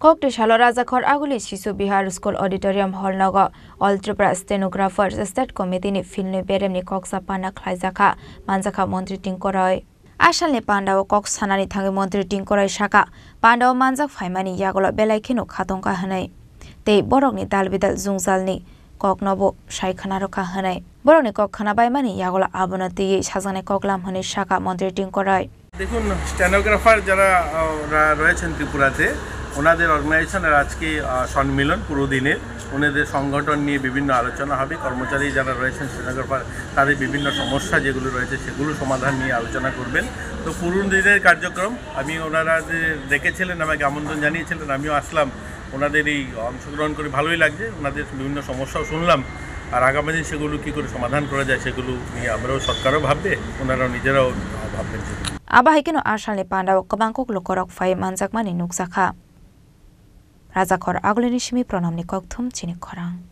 Koktisalo Rajakhor Aguli Shishu Bihar School Auditorium Hall Nogo All Tripura Stenographers State Committee ni Phillnwi Beremni Kokchap Panda Khwlaijakha Mnajakha Mantri Tinku Asalni Panda o Kok Sanani Thangi Mantri Tinku Shaka Panda o Manjak Faimani Yagola Belaikino Khatongka Hanai Te Borokni Dalbidal Zungzalni Kok Nobo Shaikhanaro Hanai Borokni Kok Khanabaimani Yagola Abonati Shazane Koklam Hani Shaka Mantri Tinku দেখুন stenographer যারা রয়েছেন ত্রিপুরাতে ওনাদের অর্গানাইজেশনের আজকে সম্মেলন পুরো দিনের ওনাদের সংগঠন নিয়ে বিভিন্ন আলোচনা হবে কর্মচারী যারা রয়েছেন স্টেনোগ্রাফার তাদের বিভিন্ন সমস্যা যেগুলো রয়েছে সেগুলো সমাধান নিয়ে আলোচনা করবেন তো পুরো দিনের কার্যক্রম আমি ওনারা যে ডেকেছিলেন আমাকে আমন্ত্রণ জানিয়েছিলেন আমিও আসলাম ওনাদের এই অংশগ্রহণ করে ভালোই লাগছে ওনাদের বিভিন্ন সমস্যাও শুনলাম আর আগামী দিন সেগুলো কী করে সমাধান করা যায় সেগুলো নিয়ে আমরাও সরকারও ভাববে ওনারাও নিজেরাও ভাববেন Abahikino Asalni Panda o Kabangkok Lokorok Fai Mnajakha Mnjakha Rajakhor Aguli Nishimi Pronamni Koktum Chini Korang